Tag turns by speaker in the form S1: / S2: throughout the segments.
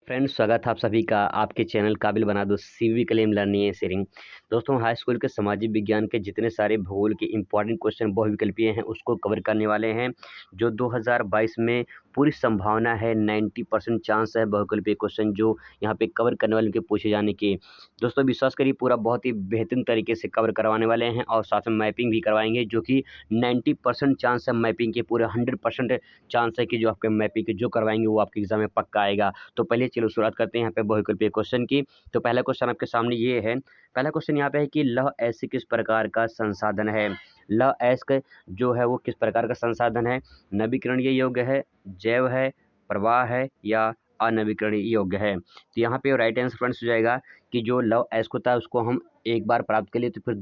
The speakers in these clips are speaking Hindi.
S1: फ्रेंड्स, स्वागत है आप सभी का आपके चैनल काबिल बना दो CV claim learning and sharing. दोस्तों, हाई स्कूल के सामाजिक विज्ञान के जितने सारे भूगोल के इंपॉर्टेंट क्वेश्चन बहुविकल्पीय हैं उसको कवर करने वाले हैं। जो 2022 में पूरी संभावना है, 90% चांस है बहुविकल्पीय क्वेश्चन जो यहाँ पे कवर करने वाले के पूछे जाने की। दोस्तों, विश्वास करिए पूरा बहुत ही बेहतरीन तरीके से कवर करवाने वाले हैं और साथ में मैपिंग भी करवाएंगे, जो कि 90% चांस है मैपिंग के, पूरे 100% चांस है कि जो आपके मैपिंग के जो करवाएंगे वो आपके एग्जाम में पक्का आएगा। तो पहले चलो शुरुआत करते हैं यहाँ पे बहुविकल्पीय क्वेश्चन की। तो पहला क्वेश्चन आपके सामने ये है। पहला क्वेश्चन यहाँ पे है कि लौह अयस्क किस प्रकार का संसाधन है। लौह अयस्क जो है वो किस प्रकार का संसाधन है। नवीकरणीय योग्य है, जैव है, प्रवाह है या अनवीकरणीय योग्य है। तो यहाँ पे राइट आंसर फ्रेंड्स हो जाएगा कि जो लौह अयस्क होता है उसको हम एक बार प्राप्त कर लिए तो फिर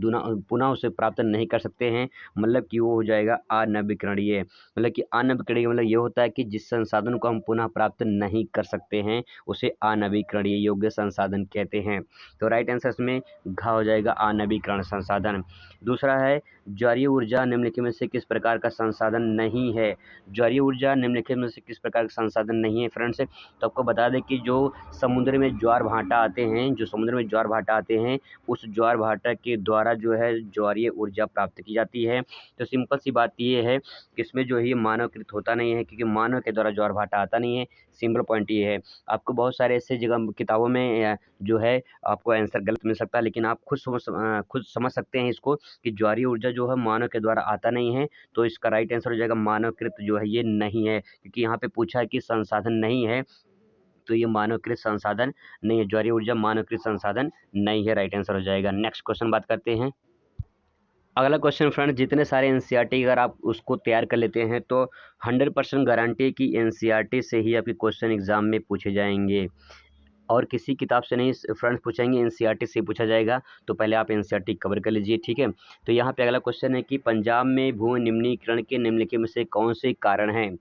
S1: पुनः उसे प्राप्त नहीं कर सकते हैं, मतलब कि वो हो जाएगा अनवीकरणीय। मतलब कि अनवीकरणीय मतलब ये होता है कि जिस संसाधन को हम पुनः प्राप्त नहीं कर सकते हैं उसे अनवीकरणीय योग्य संसाधन कहते हैं। तो राइट आंसर इसमें घ हो जाएगा, अनवीकरण संसाधन। दूसरा है, ज्वारीय ऊर्जा निम्नलिखित में से किस प्रकार का संसाधन नहीं है। ज्वारीय ऊर्जा निम्नलिखित में से किस प्रकार का संसाधन नहीं है फ्रेंड्स। तो आपको बता दें कि जो समुद्र में ज्वार भाटा आते हैं, जो समुद्र में ज्वार भाटा आते हैं उस ज्वार भाटा के द्वारा जो है ज्वारीय ऊर्जा प्राप्त की जाती है। तो सिंपल सी बात ये है कि इसमें जो है ये मानवकृत होता नहीं है, क्योंकि मानव के द्वारा ज्वार भाटा आता नहीं है। सिंपल पॉइंट ये है। आपको बहुत सारे ऐसे जगह किताबों में जो है आपको आंसर गलत मिल सकता है, लेकिन आप खुद समझ सकते हैं इसको कि ज्वारीय ऊर्जा जो है मानव के द्वारा आता नहीं है। तो इसका राइट आंसर हो जाएगा मानवकृत जो है ये नहीं है, क्योंकि यहाँ पे पूछा है कि संसाधन नहीं है, तो ये मानवकृत संसाधन नहीं है। ज्वारीय ऊर्जा मानवकृत संसाधन नहीं है, राइट आंसर हो जाएगा। नेक्स्ट क्वेश्चन बात करते हैं। अगला क्वेश्चन फ्रेंड, जितने सारे एनसीईआरटी अगर आप उसको तैयार कर लेते हैं तो 100% गारंटी है कि एनसीईआरटी से ही आपके क्वेश्चन एग्जाम में पूछे जाएंगे और किसी किताब से नहीं फ्रेंड्स पूछेंगे, एनसीईआरटी से पूछा जाएगा। तो पहले आप एनसीईआरटी कवर कर लीजिए, ठीक है। तो यहाँ पे अगला क्वेश्चन है कि पंजाब में भू निम्नीकरण के निम्नलिखित में से कौन से कारण हैं।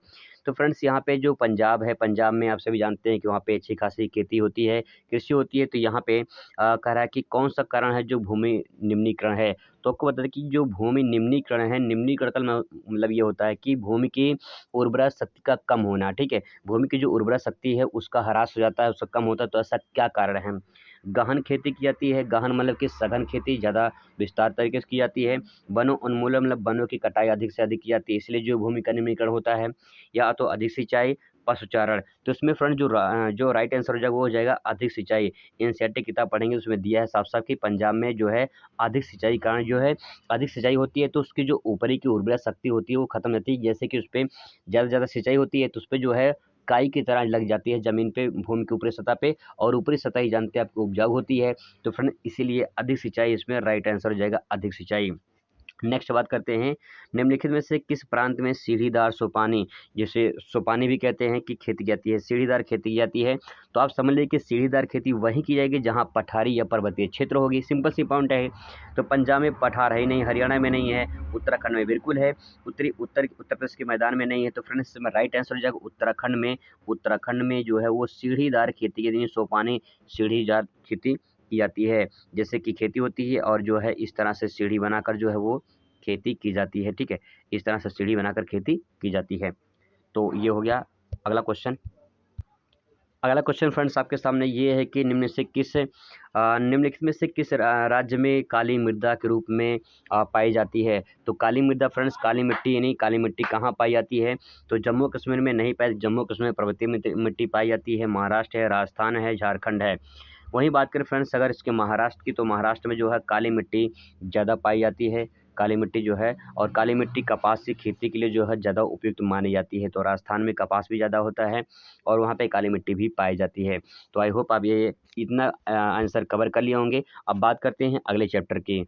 S1: तो फ्रेंड्स, यहाँ पे जो पंजाब है, पंजाब में आप सभी जानते हैं कि वहाँ पे अच्छी खासी खेती होती है, कृषि होती है। तो यहाँ पे कह रहा है कि कौन सा कारण है जो भूमि निम्नीकरण है। तो आपको बता दें कि जो भूमि निम्नीकरण है, निम्नीकरण का मतलब ये होता है कि भूमि की उर्वरा शक्ति का कम होना, ठीक है। भूमि की जो उर्वरा शक्ति है उसका ह्रास हो जाता है, उसका कम होता है। तो ऐसा क्या कारण है। गहन खेती की जाती है, गहन मतलब कि सघन खेती ज़्यादा विस्तार तरीके से की जाती है। वनों उन्मूलन मतलब वनों की कटाई अधिक से अधिक की जाती है, इसलिए जो भूमि का निम्नीकरण होता है। या तो अधिक सिंचाई, पशुचारण। तो इसमें फ्रेंड जो राइट आंसर हो जाएगा वो हो जाएगा अधिक सिंचाई। एनसीईआरटी किताब पढ़ेंगे उसमें दिया है साफ साफ कि पंजाब में जो है अधिक सिंचाई कारण जो है अधिक सिंचाई होती है, तो उसकी जो ऊपरी की उर्वरा शक्ति होती है वो खत्म रहती है। जैसे कि उस पर ज़्यादा से ज़्यादा सिंचाई होती है तो उस पर जो है काई की तरह लग जाती है ज़मीन पे, भूमि की ऊपरी सतह पे, और ऊपरी सतह ही जानते हैं आपको उपजाऊ होती है। तो फ्रेंड इसीलिए अधिक सिंचाई इसमें राइट आंसर हो जाएगा, अधिक सिंचाई। नेक्स्ट बात करते हैं, निम्नलिखित में से किस प्रांत में सीढ़ीदार सोपानी, जिसे सोपानी भी कहते हैं, कि खेती की जाती है, सीढ़ीदार खेती की जाती है। तो आप समझ लीजिए कि सीढ़ीदार खेती वहीं की जाएगी जहां पठारी या पर्वतीय क्षेत्र होगी। सिंपल सी पॉइंट है। तो पंजाब में पठार है ही नहीं, हरियाणा में नहीं है, उत्तराखंड में बिल्कुल है, उत्तर प्रदेश के मैदान में नहीं है। तो फ्रेंड्स इसमें राइट आंसर हो जाएगा उत्तराखंड में। उत्तराखंड में जो है वो सीढ़ीदार खेती के लिए सोपानी सीढ़ीदार खेती की जाती है। जैसे कि खेती होती है और जो है इस तरह से सीढ़ी बनाकर जो है वो खेती की जाती है, ठीक है। इस तरह से सीढ़ी बनाकर खेती की जाती है। तो ये हो गया अगला क्वेश्चन। अगला क्वेश्चन फ्रेंड्स आपके सामने ये है कि निम्नलिखित में से किस राज्य में काली मृदा के रूप में पाई जाती है। तो काली मृदा फ्रेंड्स, काली मिट्टी यानी काली मिट्टी कहाँ पाई जाती है। तो जम्मू कश्मीर में नहीं पाई, जम्मू कश्मीर में पर्वतीय मिट्टी पाई जाती है, महाराष्ट्र है, राजस्थान है, झारखंड है। वहीं बात करें फ्रेंड्स अगर इसके महाराष्ट्र की, तो महाराष्ट्र में जो है काली मिट्टी ज़्यादा पाई जाती है, काली मिट्टी जो है। और काली मिट्टी कपास की खेती के लिए जो है ज़्यादा उपयुक्त मानी जाती है। तो राजस्थान में कपास भी ज़्यादा होता है और वहाँ पे काली मिट्टी भी पाई जाती है। तो आई होप आप ये इतना आंसर कवर कर लिए होंगे। अब बात करते हैं अगले चैप्टर की।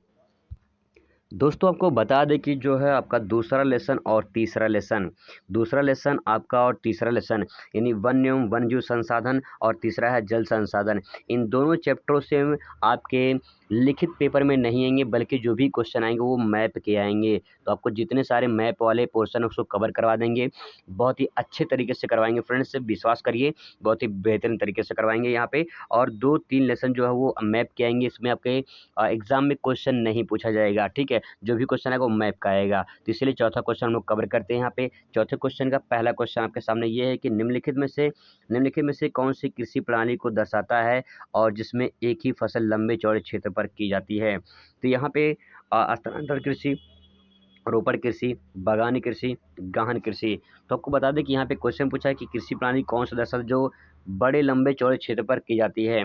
S1: दोस्तों, आपको बता दें कि जो है आपका दूसरा लेसन और तीसरा लेसन, दूसरा लेसन आपका और तीसरा लेसन यानी वन एवं वन्यजीव संसाधन और तीसरा है जल संसाधन, इन दोनों चैप्टरों से आपके लिखित पेपर में नहीं आएंगे, बल्कि जो भी क्वेश्चन आएंगे वो मैप के आएंगे। तो आपको जितने सारे मैप वाले पोर्शन उसको कवर करवा देंगे, बहुत ही अच्छे तरीके से करवाएंगे फ्रेंड्स, विश्वास करिए बहुत ही बेहतरीन तरीके से करवाएंगे यहाँ पे। और 2-3 लेसन जो है वो मैप के आएंगे, इसमें आपके एग्जाम में क्वेश्चन नहीं पूछा जाएगा, ठीक है। जो भी क्वेश्चन आएगा वो मैप का आएगा। तो इसलिए चौथा क्वेश्चन हम लोग कवर करते हैं यहाँ पे। चौथे क्वेश्चन का पहला क्वेश्चन आपके सामने ये है कि निम्नलिखित में से कौन सी कृषि प्रणाली को दर्शाता है और जिसमें एक ही फसल लंबे चौड़े क्षेत्र पर की जाती है। तो यहाँ पे स्थानांतरण कृषि, रोपड़ कृषि, बागानी कृषि, गहन कृषि। तो आपको बता दें कि यहाँ पे क्वेश्चन पूछा है कि कृषि प्रणाली कौन सा दरअसल जो बड़े लंबे चौड़े क्षेत्र पर की जाती है।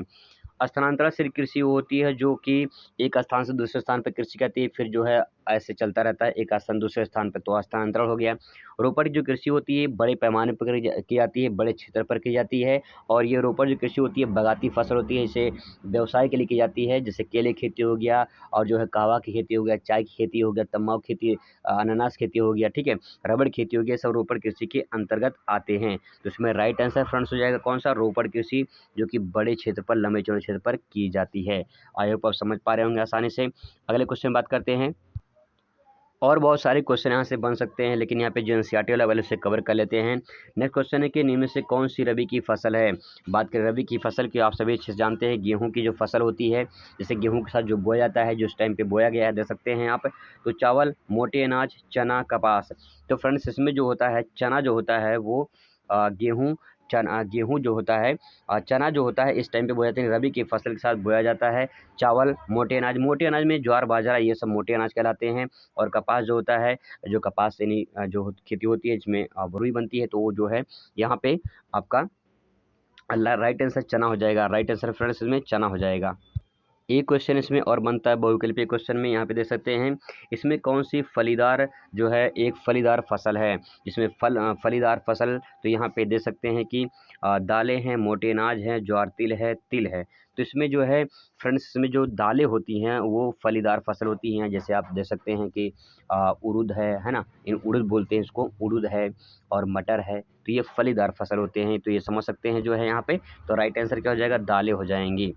S1: स्थानांतरण कृषि वो होती है जो कि एक स्थान से दूसरे स्थान पर कृषि करती है, फिर जो है ऐसे चलता रहता है एक स्थान दूसरे स्थान पर, तो स्थानांतरण हो गया। रोपड़ जो कृषि होती है बड़े पैमाने पर की जाती है, बड़े क्षेत्र पर की जाती है। और ये रोपड़ जो कृषि होती है बागाती फसल होती है, इसे व्यवसाय के लिए की जाती है, जैसे केले की खेती हो गया, और जो है कहवा की खेती हो गया, चाय की खेती हो गया, तम्बाकू खेती, अनानास खेती हो गया, ठीक है, रबड़ खेती हो गया, सब रोपड़ कृषि के अंतर्गत आते हैं। तो इसमें राइट आंसर फ्रेंड्स हो जाएगा कौन सा, रोपड़ कृषि, जो कि बड़े क्षेत्र पर लंबे चौड़े क्षेत्र पर की जाती है। आई होप आप समझ पा रहे होंगे आसानी से। अगले क्वेश्चन बात करते हैं। और बहुत सारे क्वेश्चन यहाँ से बन सकते हैं, लेकिन यहाँ पे जो एनसीईआरटी वाला वाले से कवर कर लेते हैं। नेक्स्ट क्वेश्चन है कि निम्न में से कौन सी रबी की फसल है। बात करें रबी की फसल की, आप सभी अच्छे से जानते हैं गेहूं की जो फसल होती है, जैसे गेहूं के साथ जो बोया जाता है, जो इस टाइम पे बोया गया है, देख सकते हैं आप। तो चावल, मोटे अनाज, चना, कपास। तो फ्रेंड्स इसमें जो होता है चना जो होता है वो गेहूं जो होता है, चना जो होता है इस टाइम पे बोया जाता है, रबी की फसल के साथ बोया जाता है। चावल, मोटे अनाज में ज्वार, बाजरा, ये सब मोटे अनाज कहलाते हैं। और कपास जो होता है, जो कपास यानी जो खेती होती है इसमें रुई बनती है, तो वो जो है यहाँ पे आपका राइट आंसर चना हो जाएगा। राइट आंसर फ्रेंड्स इसमें चना हो जाएगा। एक क्वेश्चन इसमें और बनता है बहुविकल्पीय क्वेश्चन में, यहाँ पे देख सकते हैं इसमें कौन सी फलीदार जो है एक फलीदार फसल है, जिसमें फलीदार फसल। तो यहाँ पे देख सकते हैं कि दालें हैं, मोटे अनाज हैं, ज्वार, तिल है। तो इसमें जो है फ्रेंड्स इसमें जो दालें होती हैं वो फलीदार फसल होती हैं, जैसे आप देख सकते हैं कि उड़द है ना, इन उड़द बोलते हैं इसको, उड़द है और मटर है, तो ये फलीदार फसल होते हैं। तो ये समझ सकते हैं जो है यहाँ पे। तो राइट आंसर क्या हो जाएगा, दालें हो जाएंगी।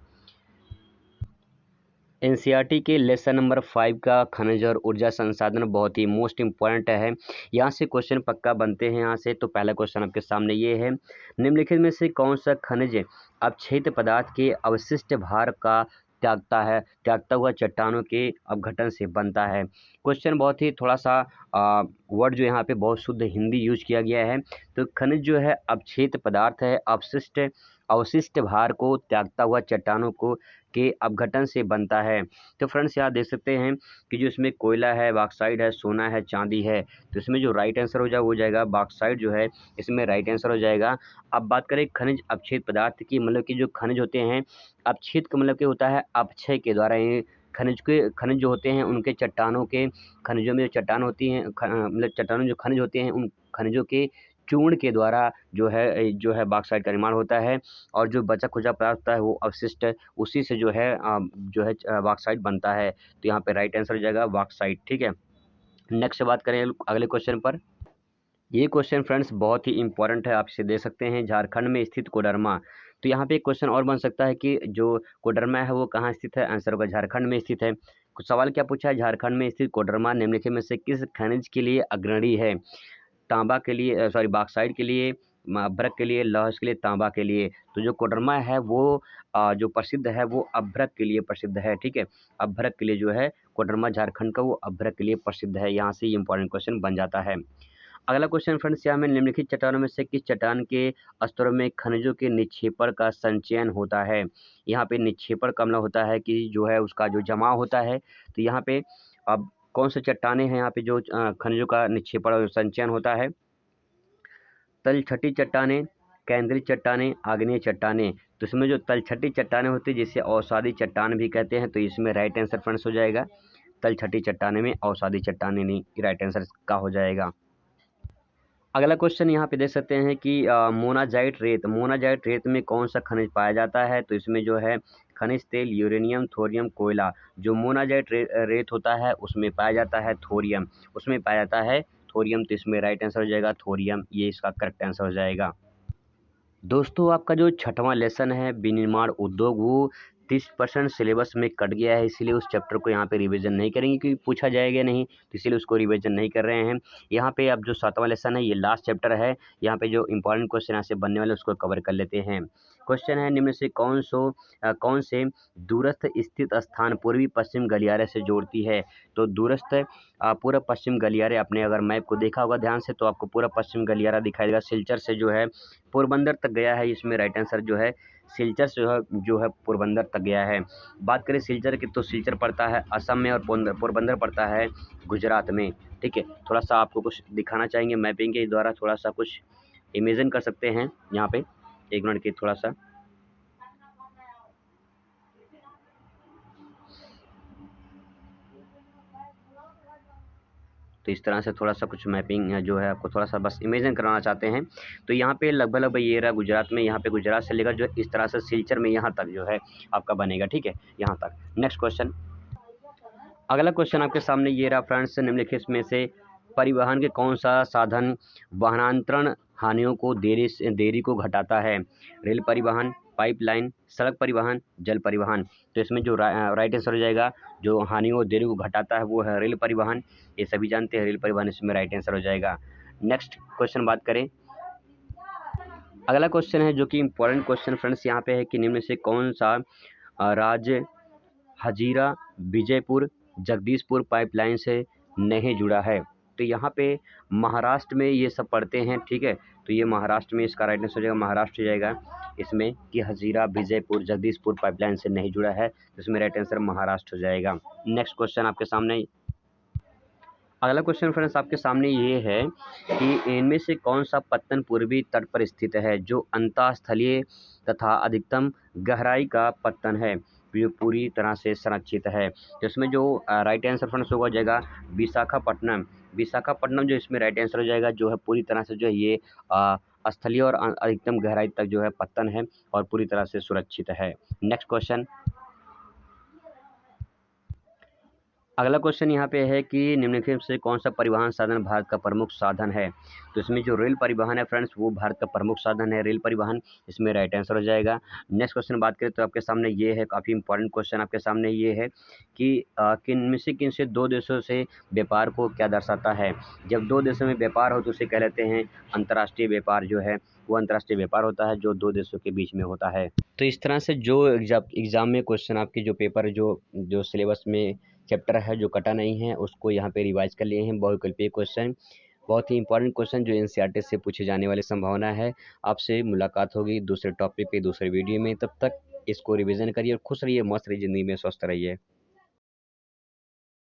S1: एनसीईआरटी के लेसन नंबर 5 का खनिज और ऊर्जा संसाधन बहुत ही मोस्ट इम्पॉर्टेंट है, यहाँ से क्वेश्चन पक्का बनते हैं यहाँ से। तो पहला क्वेश्चन आपके सामने ये है, निम्नलिखित में से कौन सा खनिज अपक्षेत्र पदार्थ के अवशिष्ट भार का त्यागता हुआ चट्टानों के अपघटन से बनता है। क्वेश्चन बहुत ही थोड़ा सा वर्ड जो यहाँ पे बहुत शुद्ध हिंदी यूज किया गया है। तो खनिज जो है अपक्षेत्र पदार्थ है, अवशिष्ट भार को त्यागता हुआ चट्टानों को के अपघटन से बनता है। तो फ्रेंड्स यहाँ देख सकते हैं कि जो इसमें कोयला है, बॉक्साइट है, सोना है, चांदी है, तो इसमें जो राइट आंसर हो जाएगा बॉक्साइट जो है, इसमें राइट आंसर हो जाएगा। अब बात करें खनिज अपक्षेत्र पदार्थ की, मतलब कि जो खनिज होते हैं अपक्षेत्र का मतलब क्या होता है, अपक्षय के द्वारा ये खनिज जो होते हैं उनके चट्टानों के, खनिजों में जो चट्टान होती हैं, मतलब चट्टानों जो खनिज होते हैं उन खनिजों के चूर्ण के द्वारा जो है बॉक्साइट का निर्माण होता है। और जो बचा खुचा पदार्थ होता है वो अवशिष्ट, उसी से जो है बॉक्साइट बनता है। तो यहाँ पे राइट आंसर हो जाएगा बॉक्साइट, ठीक है। नेक्स्ट बात करें अगले क्वेश्चन पर। ये क्वेश्चन फ्रेंड्स बहुत ही इंपॉर्टेंट है, आप इसे दे सकते हैं, झारखंड में स्थित कोडरमा। तो यहाँ पे एक क्वेश्चन और बन सकता है कि जो कोडरमा है वो कहाँ स्थित है, आंसर होगा झारखंड में स्थित है। कुछ सवाल क्या पूछा है, झारखंड में स्थित कोडरमा निम्नलिखित में से किस खनिज के लिए अग्रणी है। तांबा के लिए, सॉरी बॉक्साइट के लिए, अभ्रक के लिए, लौह के लिए, तांबा के लिए। तो जो कोडरमा है वो जो प्रसिद्ध है वो अभ्रक के लिए प्रसिद्ध है, ठीक है। अभ्रक के लिए जो है कोडरमा झारखंड का वो अभ्रक के लिए प्रसिद्ध है। यहाँ से इंपॉर्टेंट क्वेश्चन बन जाता है। अगला क्वेश्चन फ्रेंड्स, यहाँ में निम्नलिखित चट्टानों में से किस चट्टान के स्तरों में खनिजों के निक्षेपण का संचयन होता है। यहाँ पे निक्षेपण का मतलब होता है कि जो है उसका जो जमाव होता है। तो यहाँ पे अब कौन से चट्टाने हैं यहाँ पे जो खनिजों का निक्षेपण और संचयन होता है। तलछटी चट्टाने, केंद्रीय चट्टाने, आग्नेय चट्टाने। तो इसमें जो तलछटी चट्टाने होती है जिसे अवसादी चट्टान भी कहते हैं, तो इसमें राइट आंसर फ्रेंड्स हो जाएगा तलछटी चट्टाने में अवसादी चट्टाने नहीं, राइट आंसर का हो जाएगा। अगला क्वेश्चन यहाँ पे देख सकते हैं कि मोनाजाइट रेत में कौन सा खनिज पाया जाता है। तो इसमें जो है खनिज तेल, यूरेनियम, थोरियम, कोयला। जो मोनाजाइट रेत होता है उसमें पाया जाता है थोरियम, तो इसमें राइट आंसर हो जाएगा थोरियम, ये इसका करेक्ट आंसर हो जाएगा। दोस्तों आपका जो छठवां लेसन है विनिर्माण उद्योग, वो 30% सिलेबस में कट गया है, इसीलिए उस चैप्टर को यहाँ पे रिवीजन नहीं करेंगे क्योंकि पूछा जाएगा नहीं, तो इसीलिए उसको रिवीजन नहीं कर रहे हैं। यहाँ पे अब जो 7वां लेसन है ये लास्ट चैप्टर है, यहाँ पे जो इंपॉर्टेंट क्वेश्चन यहाँ से बनने वाले उसको कवर कर लेते हैं। क्वेश्चन है निम्न से कौन से दूरस्थ स्थित स्थान पूर्वी पश्चिम गलियारे से जोड़ती है। तो दूरस्थ पूर्व पश्चिम गलियारे, आपने अगर मैप को देखा होगा ध्यान से तो आपको पूरा पश्चिम गलियारा दिखाई देगा। सिलचर से जो है पोरबंदर तक गया है, इसमें राइट आंसर जो है सिलचर से जो है पोरबंदर तक गया है। बात करें सिलचर की तो सिलचर पड़ता है असम में और पोरबंदर पड़ता है गुजरात में। ठीक है, थोड़ा सा आपको कुछ दिखाना चाहेंगे मैपिंग के द्वारा, थोड़ा सा कुछ इमेजिन कर सकते हैं यहाँ पे, 1 मिनट की थोड़ा सा। तो इस तरह से थोड़ा सा कुछ मैपिंग जो है आपको थोड़ा सा बस इमेजिन कराना चाहते हैं। तो यहाँ पे लगभग ये रहा गुजरात में, यहाँ पे गुजरात से लेकर जो इस तरह से सिलचर में यहाँ तक जो है आपका बनेगा। ठीक है, यहाँ तक। नेक्स्ट क्वेश्चन, अगला क्वेश्चन आपके सामने ये रहा फ्रेंड्स, निम्नलिखित में से परिवहन के कौन सा साधन वाहनांतरण हानियों को देरी को घटाता है। रेल परिवहन, पाइपलाइन, सड़क परिवहन, जल परिवहन। तो इसमें जो राइट आंसर हो जाएगा जो हानियों और देरी को घटाता है वो है रेल परिवहन। ये सभी जानते हैं रेल परिवहन इसमें राइट आंसर हो जाएगा। नेक्स्ट क्वेश्चन बात करें, अगला क्वेश्चन है जो कि इम्पोर्टेंट क्वेश्चन फ्रेंड्स यहाँ पे है कि निम्न से कौन सा राज्य हजीरा विजयपुर जगदीशपुर पाइपलाइन से नहीं जुड़ा है। तो यहाँ पे महाराष्ट्र में ये सब पढ़ते हैं। ठीक है, तो ये महाराष्ट्र में इसका राइट आंसर हो जाएगा, महाराष्ट्र हो जाएगा इसमें कि हजीरा विजयपुर जगदीशपुर पाइपलाइन से नहीं जुड़ा है, तो इसमें राइट आंसर महाराष्ट्र हो जाएगा। नेक्स्ट क्वेश्चन आपके सामने, अगला क्वेश्चन फ्रेंड्स आपके सामने ये है कि इनमें से कौन सा पत्तन पूर्वी तट पर स्थित है जो अंतःस्थलीय तथा अधिकतम गहराई का पत्तन है, जो पूरी तरह से संरक्षित है। तो इसमें जो राइट आंसर फ्रेंड्स होगा जाएगा विशाखापट्टनम। विशाखापट्टनम जो इसमें राइट आंसर हो जाएगा, जो है पूरी तरह से जो है ये स्थलीय और अधिकतम गहराई तक जो है पत्तन है और पूरी तरह से सुरक्षित है। नेक्स्ट क्वेश्चन, अगला क्वेश्चन यहाँ पे है कि निम्नलिखित से कौन सा परिवहन साधन भारत का प्रमुख साधन है। तो इसमें जो रेल परिवहन है फ्रेंड्स वो भारत का प्रमुख साधन है, रेल परिवहन, इसमें राइट आंसर हो जाएगा। नेक्स्ट क्वेश्चन बात करें तो आपके सामने ये है, काफ़ी इंपॉर्टेंट क्वेश्चन आपके सामने ये है कि किन से दो देशों से व्यापार को क्या दर्शाता है। जब दो देशों में व्यापार हो तो उसे कह लेते हैं अंतर्राष्ट्रीय व्यापार, जो है वो अंतर्राष्ट्रीय व्यापार होता है जो दो देशों के बीच में होता है। तो इस तरह से जो एग्जाम में क्वेश्चन आपके जो पेपर जो सिलेबस में चैप्टर है जो कटा नहीं है उसको यहाँ पे रिवाइज कर लिए हैं। बहुविकल्पीय क्वेश्चन, बहुत ही इंपॉर्टेंट क्वेश्चन जो एनसीईआरटी से पूछे जाने वाली संभावना है। आपसे मुलाकात होगी दूसरे टॉपिक पे दूसरे वीडियो में, तब तक इसको रिवीजन करिए और खुश रहिए, मस्त रहिए, ज़िंदगी में स्वस्थ रहिए।